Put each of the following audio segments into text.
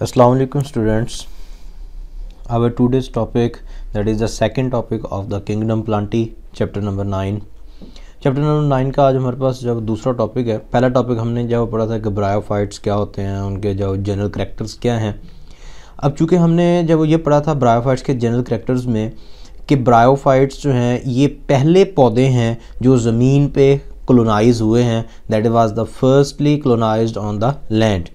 Assalamu alaikum students. Our today's topic, that is the second topic of the Kingdom Plantae, chapter number 9. Chapter number 9 का आज हमारे पास जब दूसरा topic है। पहला टॉपिक हमने जब पढ़ा था कि ब्रायोफाइट्स क्या होते हैं, उनके जो जनरल करैक्टर्स क्या हैं। अब चूँकि हमने जब ये पढ़ा था ब्रायोफाइट्स के जनरल करैक्टर्स में कि ब्रायोफाइट्स जो हैं ये पहले पौधे हैं जो ज़मीन पे कॉलोनाइज हुए हैं, that was the firstly colonised on the land.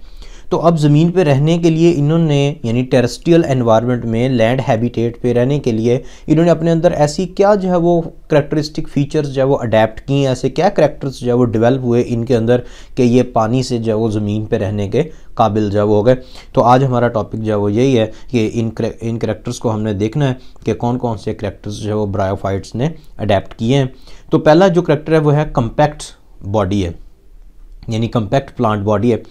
तो अब ज़मीन पे रहने के लिए इन्होंने यानी टेरेस्ट्रियल एनवायरनमेंट में लैंड हैबिटेट पे रहने के लिए इन्होंने अपने अंदर ऐसी क्या जो है वो करैक्टरिस्टिक फीचर्स जो है वो अडेप्ट की, ऐसे क्या करैक्टर्स जो है वो डेवलप हुए इनके अंदर कि ये पानी से जो है वो ज़मीन पे रहने के काबिल जो है वो हो गए। तो आज हमारा टॉपिक जो है वो यही है कि इन करैक्टर्स को हमने देखना है कि कौन कौन से करैक्टर्स जो है वो ब्रायोफाइट्स ने अडेप्ट किए हैं। तो पहला जो करैक्टर है वो है कम्पैक्ट बॉडी है, यानी कम्पैक्ट प्लांट बॉडी है।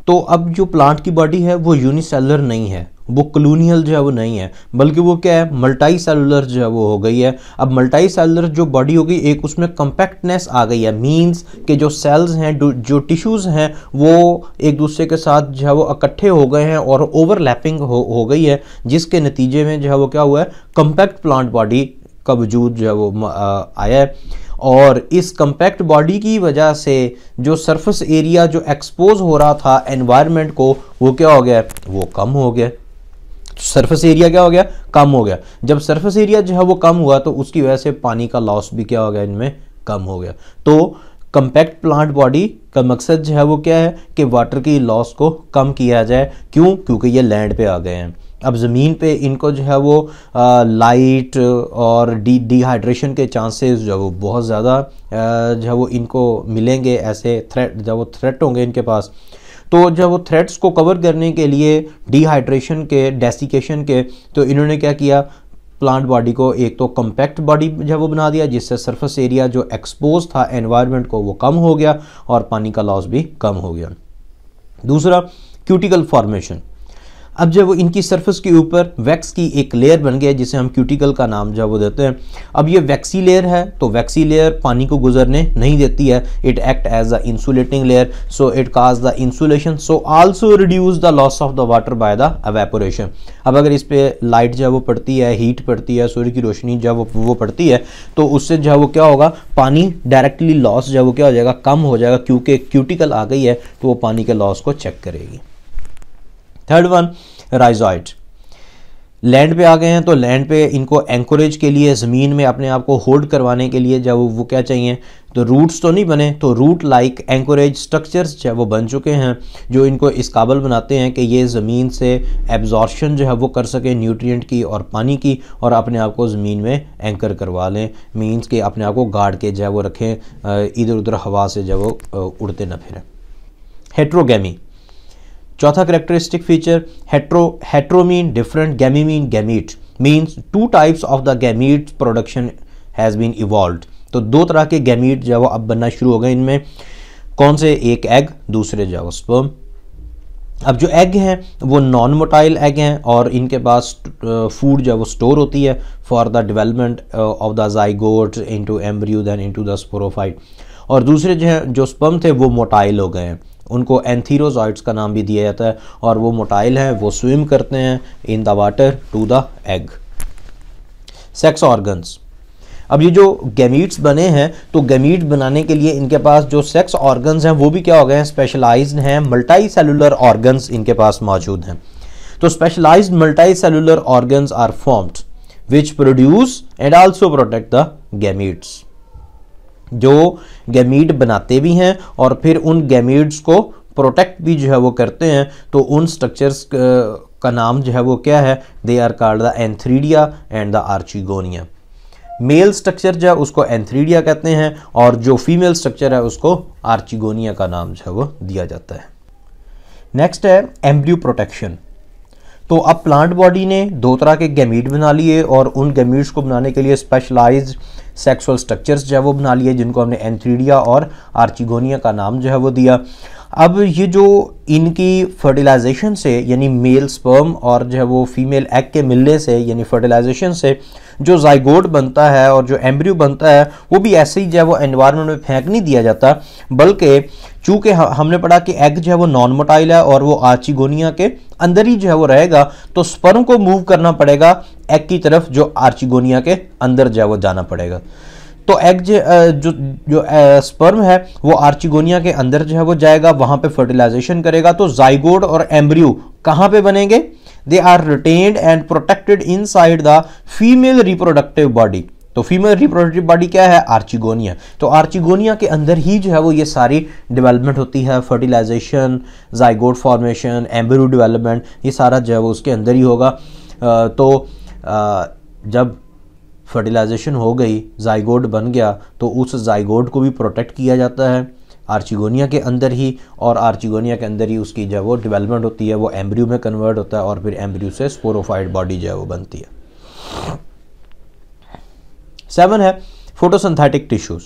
तो अब जो प्लांट की बॉडी है वो यूनिसेलुलर नहीं है, वो कॉलोनियल जो है वो नहीं है, बल्कि वो क्या है मल्टी सेलुलर जो है वो हो गई है। अब मल्टी सेलुलर जो बॉडी हो गई, एक उसमें कम्पैक्टनेस आ गई है, मींस कि जो सेल्स हैं जो टिश्यूज़ हैं वो एक दूसरे के साथ जो है वो इकट्ठे हो गए हैं और ओवरलैपिंग हो गई है, जिसके नतीजे में जो है वो क्या हुआ है कम्पैक्ट प्लांट बॉडी का वजूद जो है वो आया है। और इस कम्पैक्ट बॉडी की वजह से जो सरफेस एरिया जो एक्सपोज हो रहा था एनवायरनमेंट को वो क्या हो गया, वो कम हो गया। सरफेस एरिया क्या हो गया, कम हो गया। जब सरफेस एरिया जो है वो कम हुआ तो उसकी वजह से पानी का लॉस भी क्या हो गया, इनमें कम हो गया। तो कम्पैक्ट प्लांट बॉडी का मकसद जो है वो क्या है कि वाटर की लॉस को कम किया जाए। क्यों? क्योंकि ये लैंड पे आ गए हैं। अब ज़मीन पे इनको जो है वो लाइट और डिहाइड्रेशन के चांसेस जो है वो बहुत ज़्यादा जो है वो इनको मिलेंगे, ऐसे थ्रेट जो वो थ्रेट होंगे इनके पास। तो जब वो थ्रेट्स को कवर करने के लिए डिहाइड्रेशन के, डेसिकेशन के, तो इन्होंने क्या किया, प्लांट बॉडी को एक तो कम्पैक्ट बॉडी जो है वो बना दिया, जिससे सरफेस एरिया जो एक्सपोज था एनवायरनमेंट को वो कम हो गया और पानी का लॉस भी कम हो गया। दूसरा, क्यूटिकल फॉर्मेशन। अब जब वो इनकी सरफेस के ऊपर वैक्स की एक लेयर बन गया जिसे हम क्यूटिकल का नाम जो है वो देते हैं। अब ये वैक्सी लेयर है, तो वैक्सी लेयर पानी को गुजरने नहीं देती है, it act as the insulating layer, so it cause the insulation, so also reduce the loss of the water by the evaporation. अब अगर इस पे लाइट जो है वो पड़ती है, हीट पड़ती है, सूर्य की रोशनी जो है वो पड़ती है, तो उससे जो है वो क्या होगा, पानी डायरेक्टली लॉस जो है वो क्या हो जाएगा, कम हो जाएगा, क्योंकि क्यूटिकल आ गई है तो वो पानी के लॉस को चेक करेगी। Third one, rhizoid. लैंड पे आ गए हैं तो लैंड पे इनको एंकोरेज के लिए, ज़मीन में अपने आप को होल्ड करवाने के लिए जब वो क्या चाहिए, तो रूट्स तो नहीं बने, तो रूट लाइक एंकोरेज स्ट्रक्चर्स जो है वो बन चुके हैं, जो इनको इस काबिल बनाते हैं कि ये ज़मीन से एब्जॉर्प्शन जो है वो कर सके न्यूट्रिएंट की और पानी की, और अपने आप को ज़मीन में एंकर करवा लें, मीन्स कि अपने आप को गाड़ के जो है वो रखें, इधर उधर हवा से जो है वो उड़ते न फिरें। हेट्रोगैमी, चौथा characteristic feature, hetero mean different, gamy mean gamete, means two types of the gamete production has been evolved. तो दो तरह के गैमीट जो है वो अब बनना शुरू हो गए इनमें। कौन से? एक एग, दूसरे जो है वो स्पर्म। अब जो एग हैं वो नॉन मोटाइल एग हैं और इनके पास फूड जो है वो स्टोर होती है for the development of the zygote into embryo then into the sporophyte. और दूसरे जो हैं जो स्पर्म थे वो मोटाइल हो गए हैं, उनको एंथीरोजॉइड्स का नाम भी दिया जाता है, और वो मोटाइल हैं, वो स्विम करते हैं in the water to the egg. Sex organs. अब ये जो गैमीट्स बने हैं तो गैमीट बनाने के लिए इनके पास जो सेक्स ऑर्गन्स हैं वो भी क्या हो गए हैं, स्पेशलाइज्ड हैं, मल्टी सेलुलर ऑर्गन्स इनके पास मौजूद हैं। तो specialized multicellular organs are formed which produce and also protect the gametes, जो गैमीट बनाते भी हैं और फिर उन गैमीट्स को प्रोटेक्ट भी जो है वो करते हैं। तो उन स्ट्रक्चर्स का नाम जो है वो क्या है, they are called the antheridia and the archegonia. Male structure जो है उसको एंथ्रीडिया कहते हैं और जो फीमेल स्ट्रक्चर है उसको आर्चिगोनिया का नाम जो है वो दिया जाता है। नेक्स्ट है एम्ब्रियो प्रोटेक्शन। तो अब प्लांट बॉडी ने दो तरह के गैमीट बना लिए और उन गैमीट्स को बनाने के लिए स्पेशलाइज्ड सेक्सुअल स्ट्रक्चर्स जो है वो बना लिए, जिनको हमने एंथ्रीडिया और आर्चिगोनिया का नाम जो है वो दिया। अब ये जो इनकी फर्टिलाइजेशन से यानी मेल स्पर्म और जो है वो फीमेल एग के मिलने से यानी फर्टिलाइजेशन से जो जाइगोट बनता है और जो एम्ब्रियो बनता है वो भी ऐसे ही जो है वो एनवायरनमेंट में फेंक नहीं दिया जाता, बल्कि चूंकि हमने पढ़ा कि एग जो है वो नॉन मोटाइल है और वो आर्चिगोनिया के अंदर ही जो है वो रहेगा, तो स्पर्म को मूव करना पड़ेगा एग की तरफ जो आर्चिगोनिया के अंदर जो है वो जाना पड़ेगा। तो एग जो स्पर्म है वो आर्चिगोनिया के अंदर जो है वो जाएगा, वहां पे फर्टिलाइजेशन करेगा। तो जाइगोट और एम्ब्रियो कहां पे बनेंगे? They are retained and protected inside the female reproductive body. तो फीमेल रिप्रोडक्टिव बॉडी क्या है? आर्चिगोनिया। तो आर्चिगोनिया के अंदर ही जो है वो ये सारी डेवलपमेंट होती है, fertilization, zygote formation, embryo development, ये सारा जो है वो उसके अंदर ही होगा। जब फर्टिलाइजेशन हो गई, जाइगोट बन गया, तो उस जाइगोट को भी प्रोटेक्ट किया जाता है आर्चिगोनिया के अंदर ही, और आर्चिगोनिया के अंदर ही उसकी जो वो डेवलपमेंट होती है, वो एम्ब्रियो में कन्वर्ट होता है और फिर एम्ब्रियो से स्पोरोफाइट बॉडी जो है वो बनती है। 7 है फोटोसिंथेटिक टिश्यूज।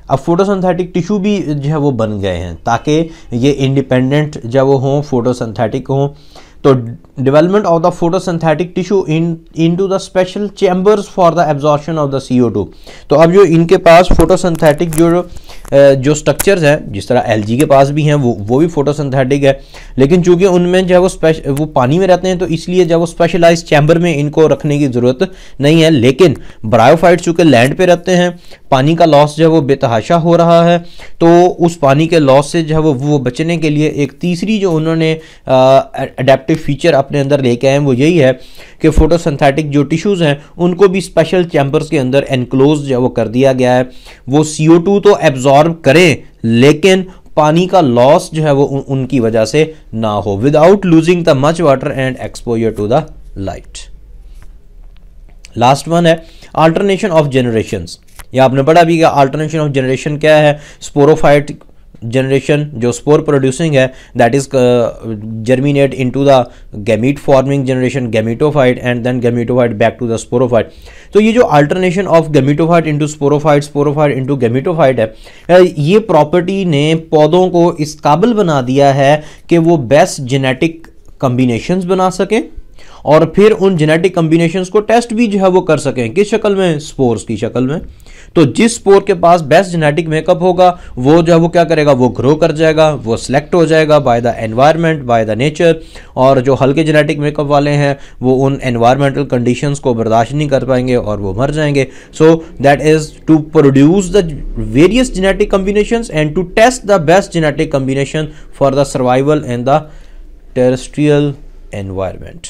अब फोटोसिंथेटिक टिश्यू भी जो है वो बन गए हैं ताकि ये इंडिपेंडेंट जो वो हों, फोटोसिंथेटिक हों। तो development of the photosynthetic tissue into the special chambers for the absorption of the CO2। तो अब जो इनके पास फोटोसिंथेटिक जो स्ट्रक्चर्स हैं, जिस तरह एलजी के पास भी हैं, वो भी फोटोसिंथेटिक है, लेकिन चूंकि उनमें जो है वो पानी में रहते हैं, तो इसलिए जब वो स्पेशलाइज्ड चैम्बर में इनको रखने की ज़रूरत नहीं है। लेकिन ब्रायोफाइट्स चूंकि लैंड पे रहते हैं, पानी का लॉस जो है वो बेतहाशा हो रहा है, तो उस पानी के लॉस से जो है वो बचने के लिए एक तीसरी जो उन्होंने अडेप्टिव फीचर अपने अंदर लेके आए हैं वो यही है कि फोटोसिंथेटिक जो टिश्यूज़ हैं उनको भी स्पेशल चैम्बर्स के अंदर एनक्लोज जो है वो कर दिया गया है। वो CO2 तो एब्जॉर्ब करें, लेकिन पानी का लॉस जो है वो उनकी वजह से ना हो, without losing the much water and exposure to the light. Last one है अल्टरनेशन ऑफ जनरेशंस। या आपने पढ़ा भी कि अल्टरनेशन ऑफ जनरेशन क्या है? स्पोरोफाइट जनरेशन जो स्पोर प्रोड्यूसिंग है, that is germinate into the gamete forming generation, gametophyte, and then gametophyte back to the sporophyte. तो ये जो alternation of gametophyte into sporophyte, sporophyte into gametophyte है, ये property ने पौधों को इस काबिल बना दिया है कि वो बेस्ट जेनेटिक कॉम्बिनेशंस बना सकें और फिर उन जेनेटिक कॉम्बिनेशंस को टेस्ट भी जो है वो कर सकें। किस शक्ल में? स्पोर्स की शक्ल में। तो जिस स्पोर के पास बेस्ट जेनेटिक मेकअप होगा वो जो है वो क्या करेगा? वो ग्रो कर जाएगा, वो सिलेक्ट हो जाएगा by the environment, by the nature. और जो हल्के जेनेटिक मेकअप वाले हैं वो उन एनवायरमेंटल कंडीशंस को बर्दाश्त नहीं कर पाएंगे और वो मर जाएंगे। So that is to produce the various genetic combinations and to test the best genetic combination for the survival in the terrestrial environment.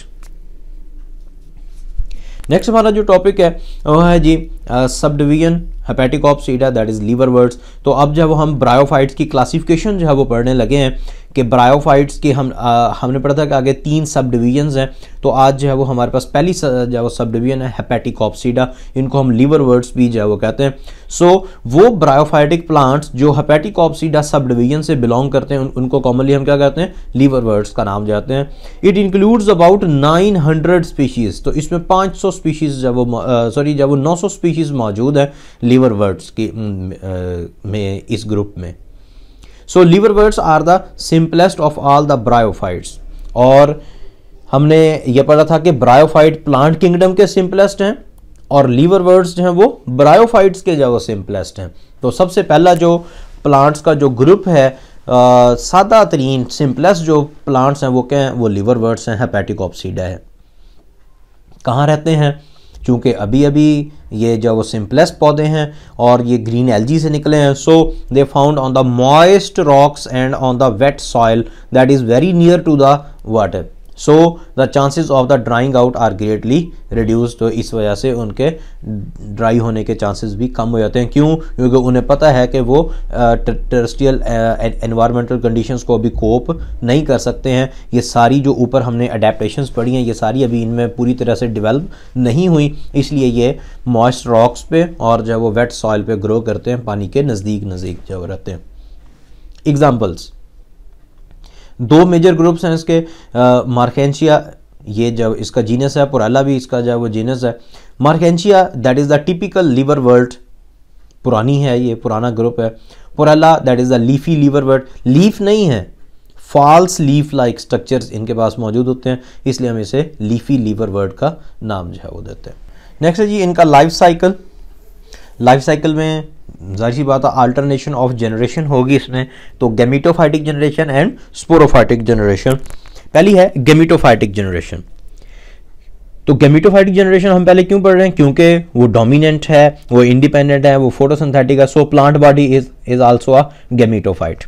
Next हमारा जो टॉपिक है वो है जी subdivision Hepaticopsida, that is liverworts. तो अब जब हम ब्रायोफाइट्स की क्लासिफिकेशन जो है वो पढ़ने लगे हैं कि ब्रायोफाइट्स की हमने पढ़ा था कि आगे 3 सब डिवीजन्स हैं। तो आज जो है वो हमारे पास पहली जो है वो सब डिवीजन है हेपेटिकॉप्सीडा, इनको हम लीवरवर्ट्स भी जो है वो कहते हैं। सो वो ब्रायोफाइटिक प्लांट्स जो हेपेटिकॉप्सीडा सब डिवीजन से बिलोंग करते हैं उनको कॉमनली हम क्या कहते हैं? लीवरवर्ट्स का नाम जाते हैं। It includes about 900 species. तो इसमें 500 स्पीशीज जब वो 900 स्पीशीज मौजूद है लीवरवर्ट्स की में, इस ग्रुप में। So liverworts are the simplest of all the bryophytes. और हमने यह पढ़ा था कि ब्रायोफाइट प्लांट किंगडम के सिंपलेस्ट हैं और लीवरवर्ट्स जो हैं वो ब्रायोफाइट्स के जो सिंपलेस्ट हैं। तो सबसे पहला जो प्लांट्स का जो ग्रुप है सादा तरीन सिंपलेस्ट जो प्लांट्स हैं वो क्या हैं? वो लीवरवर्ट्स हैं, हेपेटिकॉप्सीडा है। कहाँ रहते हैं? चूँकि अभी अभी ये जो वो सिंपलेस्ट पौधे हैं और ये ग्रीन एल्जी से निकले हैं, so they found on the moist rocks and on the wet soil that is very near to the water. So the chances of the drying out are greatly reduce. तो इस वजह से उनके dry होने के चांसेस भी कम हो जाते हैं। क्यों? क्योंकि उन्हें पता है कि वो टेरेस्ट्रियल एनवायरमेंटल कंडीशंस को अभी कोप नहीं कर सकते हैं। ये सारी जो ऊपर हमने अडेप्टेशंस पढ़ी हैं ये सारी अभी इनमें पूरी तरह से डेवलप नहीं हुई, इसलिए ये मॉइस्ट रॉक्स पे और जो वो वेट सॉइल पे ग्रो करते हैं, पानी के नज़दीक जो रहते हैं। एग्जाम्पल्स 2 मेजर ग्रुप्स हैं इसके। मार्केंशिया, ये जब इसका जीनस है, पुराला भी इसका जो वो जीनस है। Marchantia that is the typical liverwort, पुरानी है, ये पुराना ग्रुप है। Porella that is the leafy liverwort, leaf नहीं है, फॉल्स लीफ लाइक स्ट्रक्चर्स इनके पास मौजूद होते हैं, इसलिए हम इसे लीफी लीवर वर्ड का नाम जो है वो देते हैं। नेक्स्ट है जी इनका लाइफ साइकिल। लाइफ साइकिल में जाहिर सी बात है अल्टरनेशन ऑफ जनरेशन होगी इसमें, तो gametophytic generation and sporophytic generation. पहली है गैमेटोफाइटिक जनरेशन। तो गैमेटोफाइटिक जनरेशन हम पहले क्यों पढ़ रहे हैं, क्योंकि वो डोमिनेंट है, वो इंडिपेंडेंट है, वो फोटोसिंथेटिक है, so plant body is also a gametophyte.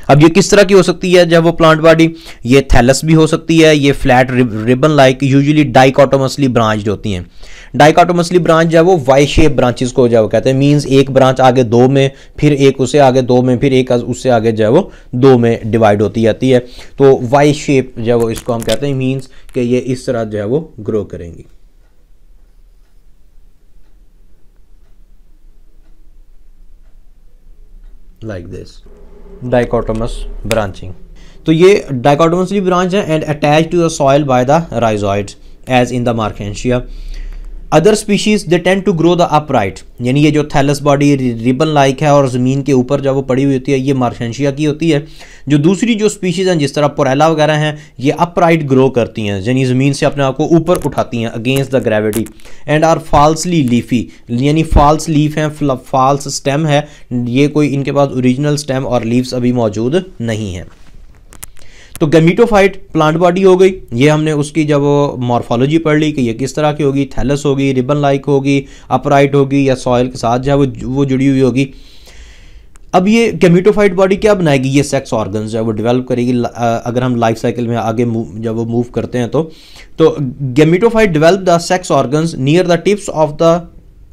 अब ये किस तरह की हो सकती है जब वो प्लांट बॉडी, ये थैलस भी हो सकती है, ये flat ribbon like usually dichotomously branched होती हैं। डाइकोटोमसली ब्रांच जो है वो वाई शेप ब्रांचेस को जो है वो कहते हैं, मींस एक ब्रांच आगे दो में, फिर एक उससे आगे दो में, फिर एक उससे आगे जो है वो दो में डिवाइड होती जाती है। तो वाई शेप जो है वो इसको हम कहते हैं, मींस कि ये इस तरह जो है वो ग्रो करेंगी। Like this dichotomous branching. तो ये डाइकोटोमसली ब्रांच है and attach to the soil by the rhizoids as in the Marchantia. Other species they tend to grow the upright, यानी ये जो थैलस बॉडी रिबन लाइक है और ज़मीन के ऊपर जब वो पड़ी हुई होती है, ये मार्केंशिया की होती है। जो दूसरी जो स्पीशीज़ हैं जिस तरह पोरेला वगैरह हैं, ये अपराइट ग्रो करती हैं, यानी ज़मीन से अपने आप को ऊपर उठाती हैं against the gravity, and are falsely leafy, यानी फॉल्स लीफ हैं, फॉल्स स्टेम है, ये कोई इनके पास ओरिजिनल स्टेम और लीव्स अभी मौजूद नहीं है। तो गैमेटोफाइट प्लांट बॉडी हो गई, ये हमने उसकी जब मॉर्फोलॉजी पढ़ ली कि ये किस तरह की होगी, थैलस होगी, रिबन लाइक होगी, अपराइट होगी, या सॉइल के साथ जो है वो जुड़ी हुई होगी। अब ये गैमेटोफाइट बॉडी क्या बनाएगी, ये सेक्स ऑर्गन्स जो है वो डेवलप करेगी। अगर हम लाइफ साइकिल में आगे जब वो मूव करते हैं तो gametophyte develop the sex organs near the tips of the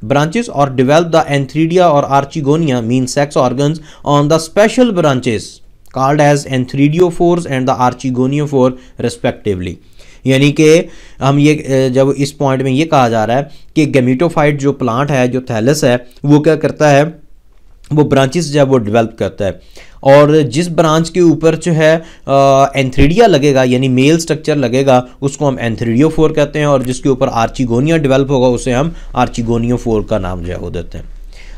branches or develop the antheridia or archegonia means sex organs on the special branches called as antheridophores and the archegoniophore respectively। यानी कि हम ये जब इस point में ये कहा जा रहा है कि गैमेटोफाइट जो प्लांट है, जो थैलस है, वो क्या करता है, वो ब्रांचेस जो है वो डेवलप करता है, और जिस ब्रांच के ऊपर जो है एंथ्रीडिया लगेगा यानी मेल स्ट्रक्चर लगेगा उसको हम एंथ्रीडियोफोर कहते हैं, और जिसके ऊपर आर्चिगोनिया डेवलप होगा उसे हम आर्चिगोनियोफोर का नाम जो है वो देते हैं।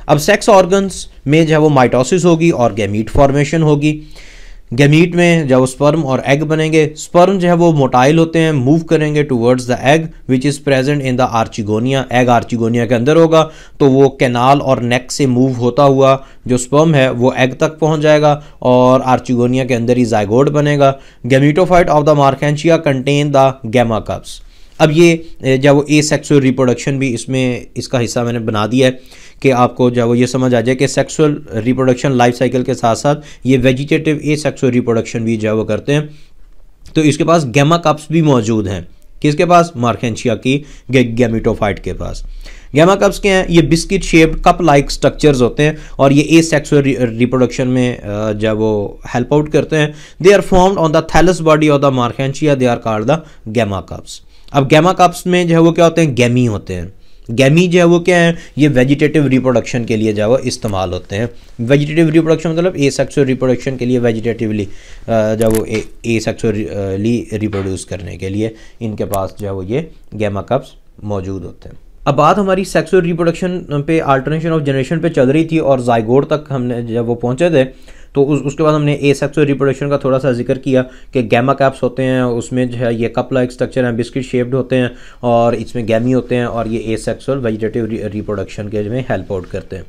अब सेक्स ऑर्गन्स में जो है वो माइटोसिस होगी और गैमीट फॉर्मेशन होगी। गैमीट में जब स्पर्म और एग बनेंगे, स्पर्म जो है वो मोटाइल होते हैं, मूव करेंगे towards the egg which is present in the archegonia. Egg archegonia के अंदर होगा तो वो कैनाल और नेक से मूव होता हुआ जो स्पर्म है वो एग तक पहुंच जाएगा और आर्चिगोनिया के अंदर ही जाइगोट बनेगा। Gametophyte of the Marchantia contain the gemma cups. अब ये जब वो ए सेक्सुअल रिप्रोडक्शन भी इसमें इसका हिस्सा मैंने बना दिया है कि आपको जब वो ये समझ आ जाए कि सेक्सुअल रिप्रोडक्शन लाइफ साइकिल के साथ साथ ये वेजिटेटिव ए सेक्सुअल रिप्रोडक्शन भी जो वो करते हैं। तो इसके पास गैमा कप्स भी मौजूद हैं, किसके पास, मार्केंशिया की गैमेटोफाइट के पास। गैमा कप्स क्या हैं, ये biscuit shaped cup like structures होते हैं और ये ए सेक्सुअल रिप्रोडक्शन में जब वो हेल्प आउट करते हैं। They are formed on the thallus body of the Marchantia, they are called the gemma cups. अब गैमा कप्स में जो है वो क्या होते हैं, गैमी होते हैं। गैमी जो है वो क्या है, ये वेजिटेटिव रिप्रोडक्शन के लिए जो है वो इस्तेमाल होते हैं। वेजिटेटिव रिप्रोडक्शन मतलब ए सेक्सुअल रिप्रोडक्शन के लिए, वेजिटेटिवली जब वो ए सेक्सुअली रिप्रोड्यूस करने के लिए इनके पास जो है वो ये गैमा कप्स मौजूद होते हैं। अब बात हमारी सेक्सुअल रिप्रोडक्शन पे, अल्टरनेशन ऑफ जनरेशन पे चल रही थी और जाइगोट तक हमने जब वो पहुंचे थे तो उसके बाद हमने ए सेक्सुअल रिप्रोडक्शन का थोड़ा सा जिक्र किया कि गैमा कैप्स होते हैं, उसमें जो है ये कप लाइक स्ट्रक्चर हैं, बिस्किट शेप्ड होते हैं और इसमें गैमी होते हैं और ये ए सेक्सुअल वेजिटेटिव रिप्रोडक्शन के में हेल्प आउट करते हैं।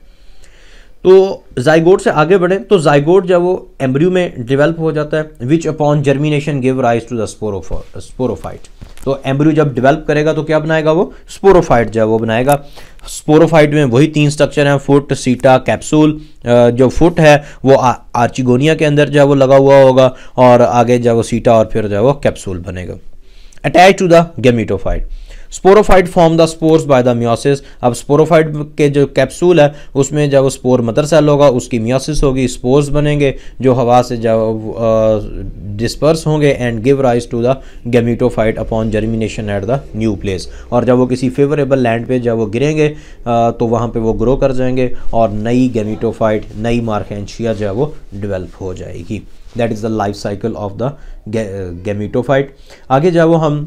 तो जाइगोट से आगे बढ़े तो जाइगोट जब वो एम्ब्रियो में डेवलप हो जाता है which upon germination give rise to the sporophyte. तो एम्ब्रियो जब डेवलप करेगा तो क्या बनाएगा, वो स्पोरोफाइट जो है वो बनाएगा। स्पोरोफाइट में वही तीन स्ट्रक्चर हैं, फुट, सीटा, कैप्सूल। जो फुट है वो आर्चिगोनिया के अंदर जो है वो लगा हुआ होगा और आगे जो है वो सीटा और फिर जो है वो कैप्सूल बनेगा attach to the gametophyte. Sporophyte form the spores by the meiosis. अब स्पोरोफाइट के जो कैप्सूल है उसमें जब स्पोर मदर सेल होगा उसकी मियोसिस होगी, स्पोर्स बनेंगे जो हवा से जब डिस्पर्स होंगे and give rise to the gametophyte upon germination at the new place. और जब वो किसी फेवरेबल लैंड पे जब वो गिरेंगे तो वहाँ पे वो ग्रो कर जाएंगे और नई गैमेटोफाइट, नई मार्केंशिया जो है वो डेवलप हो जाएगी। That is the life cycle of the gametophyte. आगे जब वो हम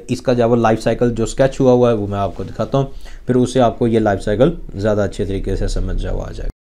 इसका जब वो लाइफ साइकिल जो स्केच हुआ है वो मैं आपको दिखाता हूँ, फिर उससे आपको ये लाइफ साइकिल ज़्यादा अच्छे तरीके से समझ जाओ आ जाएगा।